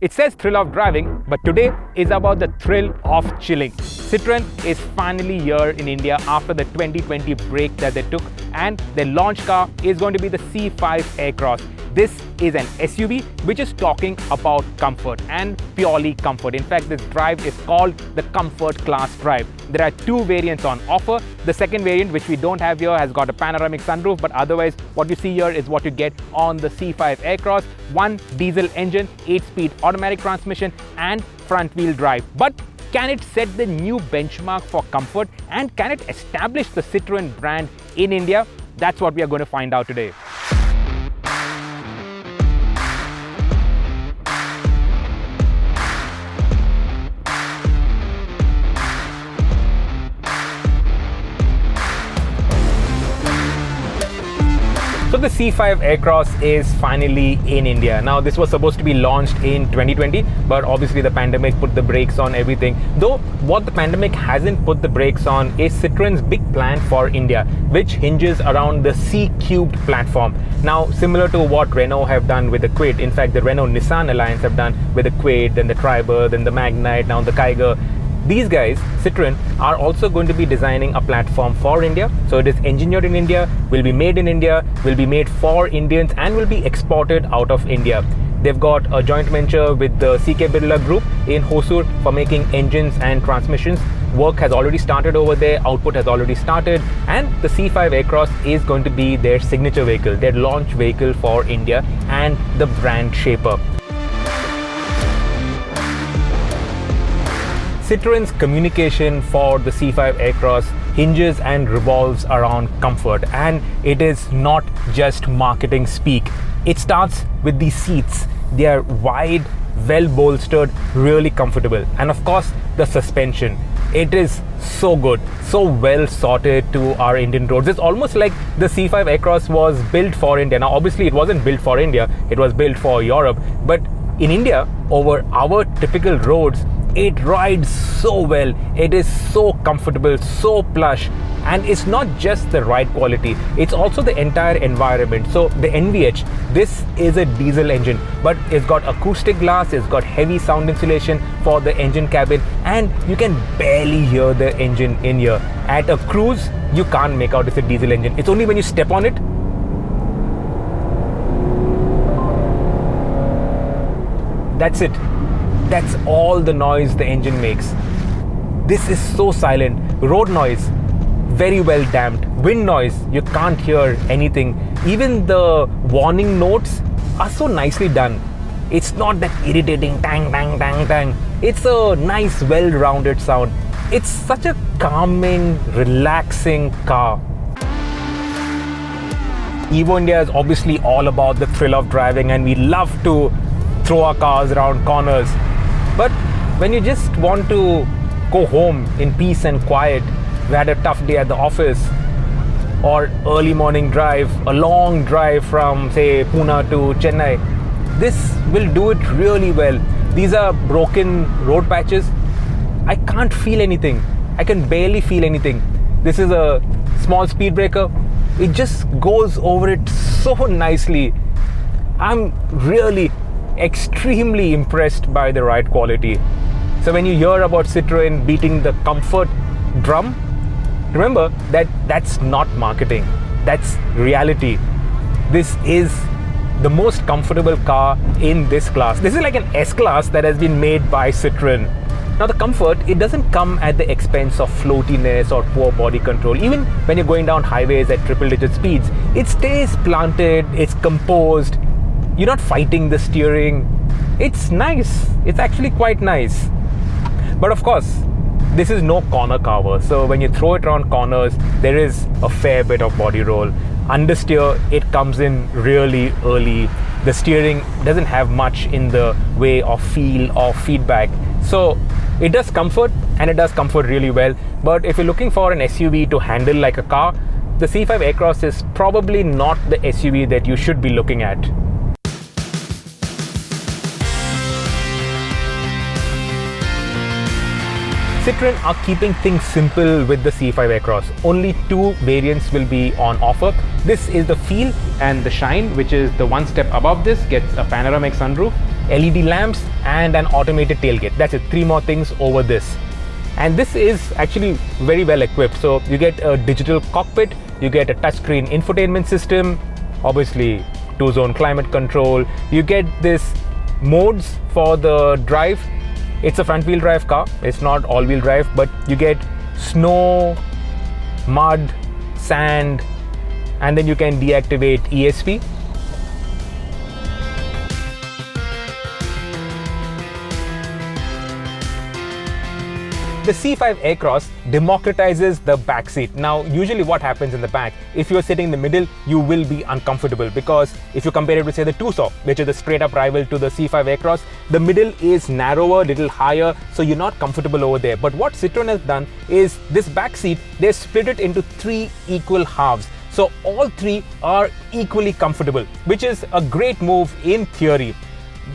It says thrill of driving, but today is about the thrill of chilling. Citroen is finally here in India after the 2020 break that they took, and their launch car is going to be the C5 Aircross. This is an SUV which is talking about comfort and purely comfort. In fact, this drive is called the Comfort Class Drive. There are two variants on offer. The second variant, which we don't have here, has got a panoramic sunroof, but otherwise what you see here is what you get on the C5 Aircross. One diesel engine, 8-speed automatic transmission and front-wheel drive. But can it set the new benchmark for comfort, and can it establish the Citroen brand in India? That's what we are going to find out today. So the C5 Aircross is finally in India. Now this was supposed to be launched in 2020, but obviously the pandemic put the brakes on everything. Though what the pandemic hasn't put the brakes on is Citroen's big plan for India, which hinges around the C-Cubed platform. Now similar to what Renault have done with the Kwid, in fact the Renault-Nissan alliance have done with the Kwid, then the Triber, then the Magnite, now the Kiger. These guys, Citroen, are also going to be designing a platform for India. So it is engineered in India, will be made in India, will be made for Indians, and will be exported out of India. They've got a joint venture with the CK Birla Group in Hosur for making engines and transmissions. Work has already started over there, output has already started, and the C5 Aircross is going to be their signature vehicle, their launch vehicle for India and the brand shaper. Citroen's communication for the C5 Aircross hinges and revolves around comfort, and it is not just marketing speak. It starts with the seats. They are wide, well bolstered, really comfortable, and of course the suspension. It is so good, so well sorted to our Indian roads. It's almost like the C5 Aircross was built for India. Now obviously it wasn't built for India, it was built for Europe, but in India, over our typical roads, it rides so well. It is so comfortable, so plush, and it's not just the ride quality, it's also the entire environment. So the NVH, this is a diesel engine, but it's got acoustic glass, it's got heavy sound insulation for the engine cabin, and you can barely hear the engine in here. At a cruise, you can't make out it's a diesel engine. It's only when you step on it, that's it. That's all the noise the engine makes. This is so silent. Road noise, very well damped. Wind noise, you can't hear anything. Even the warning notes are so nicely done. It's not that irritating tang, tang, tang, tang. It's a nice, well-rounded sound. It's such a calming, relaxing car. Evo India is obviously all about the thrill of driving, and we love to throw our cars around corners. But when you just want to go home in peace and quiet, we had a tough day at the office, or early morning drive, a long drive from say Pune to Chennai, this will do it really well. These are broken road patches. I can't feel anything. I can barely feel anything. This is a small speed breaker. It just goes over it so nicely. I'm really extremely impressed by the ride quality. So when you hear about Citroen beating the comfort drum, remember that that's not marketing, that's reality. This is the most comfortable car in this class. This is like an S-Class that has been made by Citroen. Now the comfort, it doesn't come at the expense of floatiness or poor body control. Even when you're going down highways at triple-digit speeds, it stays planted, it's composed. You're not fighting the steering. It's nice. It's actually quite nice. But of course, this is no corner carver. So when you throw it around corners, there is a fair bit of body roll. Understeer, it comes in really early. The steering doesn't have much in the way of feel or feedback. So it does comfort, and it does comfort really well. But if you're looking for an SUV to handle like a car, the C5 Aircross is probably not the SUV that you should be looking at. Citroen are keeping things simple with the C5 Aircross. Only two variants will be on offer. This is the Feel and the Shine, which is the one step above this, gets a panoramic sunroof. LED lamps, and an automated tailgate. That's it, 3 more things over this. And this is actually very well equipped. So you get a digital cockpit, you get a touchscreen infotainment system, obviously 2-zone climate control. You get this modes for the drive. It's a front wheel drive car, it's not all wheel drive, but you get snow, mud, sand, and then you can deactivate ESP. The C5 Aircross democratizes the back seat. Now, usually what happens in the back, if you're sitting in the middle, you will be uncomfortable, because if you compare it with, say, the Tucson, which is the straight up rival to the C5 Aircross, the middle is narrower, little higher, so you're not comfortable over there. But what Citroen has done is this back seat, they split it into 3 equal halves. So all 3 are equally comfortable, which is a great move in theory.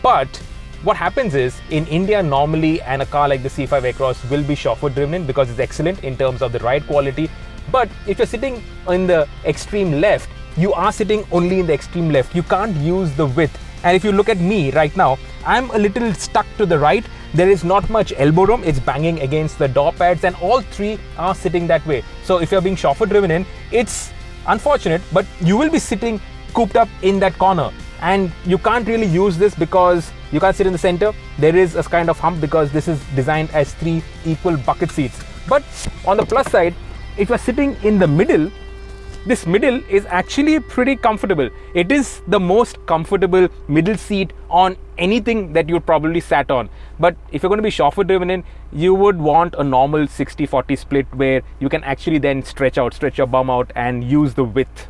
But what happens is, in India normally, and a car like the C5 Aircross will be chauffeur driven because it's excellent in terms of the ride quality. But if you're sitting in the extreme left, you are sitting only in the extreme left. You can't use the width. And if you look at me right now, I'm a little stuck to the right. There is not much elbow room. It's banging against the door pads, and all 3 are sitting that way. So if you're being chauffeur driven in, it's unfortunate, but you will be sitting cooped up in that corner. And you can't really use this because you can't sit in the center. There is a kind of hump because this is designed as 3 equal bucket seats. But on the plus side, if you're sitting in the middle, this middle is actually pretty comfortable. It is the most comfortable middle seat on anything that you'd probably sat on. But if you're going to be chauffeur driven in, you would want a normal 60-40 split where you can actually then stretch your bum out and use the width.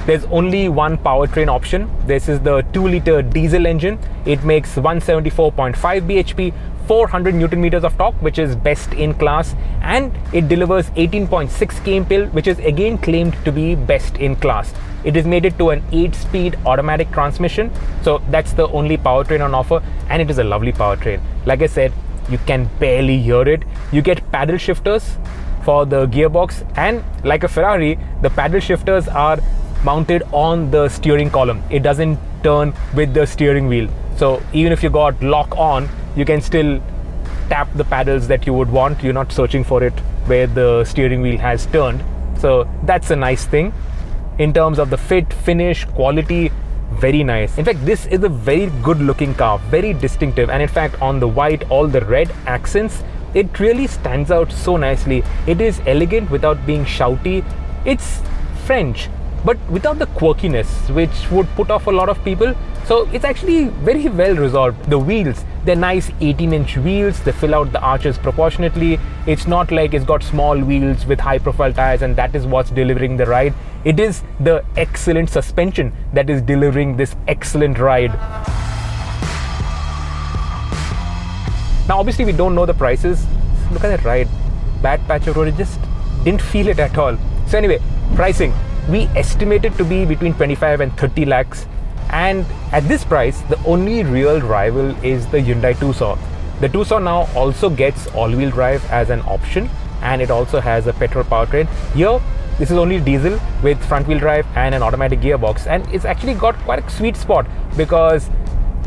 There's only one powertrain option. This is the 2-liter diesel engine. It makes 174.5 bhp, 400 Newton meters of torque, which is best in class, and it delivers 18.6 kmpl, which is again claimed to be best in class. It is mated to an 8-speed automatic transmission, so that's the only powertrain on offer, and it is a lovely powertrain. Like I said, you can barely hear it. You get paddle shifters for the gearbox, and like a Ferrari, the paddle shifters are mounted on the steering column. It doesn't turn with the steering wheel. So even if you got lock on, you can still tap the paddles that you would want. You're not searching for it where the steering wheel has turned. So that's a nice thing. In terms of the fit, finish, quality, very nice. In fact, this is a very good looking car, very distinctive. And in fact, on the white, all the red accents, it really stands out so nicely. It is elegant without being shouty. It's French, but without the quirkiness which would put off a lot of people. So it's actually very well resolved. The wheels, they're nice 18-inch wheels. They fill out the arches proportionately. It's not like it's got small wheels with high profile tires and that is what's delivering the ride. It is the excellent suspension that is delivering this excellent ride. Now obviously we don't know the prices. Look at that ride. Bad patch of road, it just didn't feel it at all. So anyway, pricing. We estimate it to be between 25 and 30 lakhs. And at this price, the only real rival is the Hyundai Tucson. The Tucson now also gets all-wheel drive as an option, and it also has a petrol powertrain. Here, this is only diesel with front-wheel drive and an automatic gearbox. And it's actually got quite a sweet spot because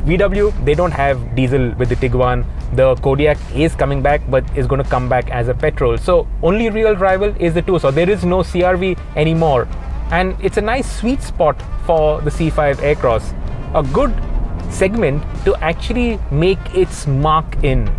VW, they don't have diesel with the Tiguan. The Kodiaq is coming back, but is going to come back as a petrol. So only real rival is the Tucson. There is no CRV anymore. And it's a nice sweet spot for the C5 Aircross. A good segment to actually make its mark in.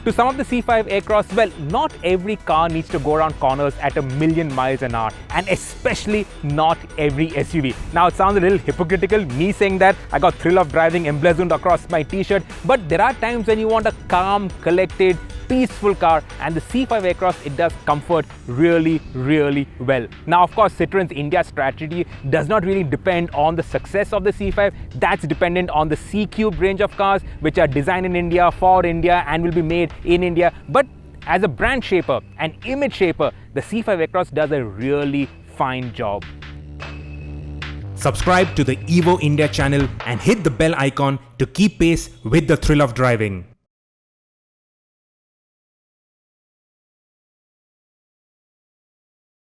To sum up the C5 Aircross, well, not every car needs to go around corners at 1,000,000 miles an hour, and especially not every SUV. Now, it sounds a little hypocritical, me saying that. I got thrill of driving emblazoned across my t-shirt, but there are times when you want a calm, collected, peaceful car, and the C5 Aircross, it does comfort really, really well. Now, of course, Citroen's India strategy does not really depend on the success of the C5. That's dependent on the C-Cube range of cars, which are designed in India, for India, and will be made in India. But as a brand shaper, an image shaper, the C5 Aircross does a really fine job. Subscribe to the Evo India channel and hit the bell icon to keep pace with the thrill of driving.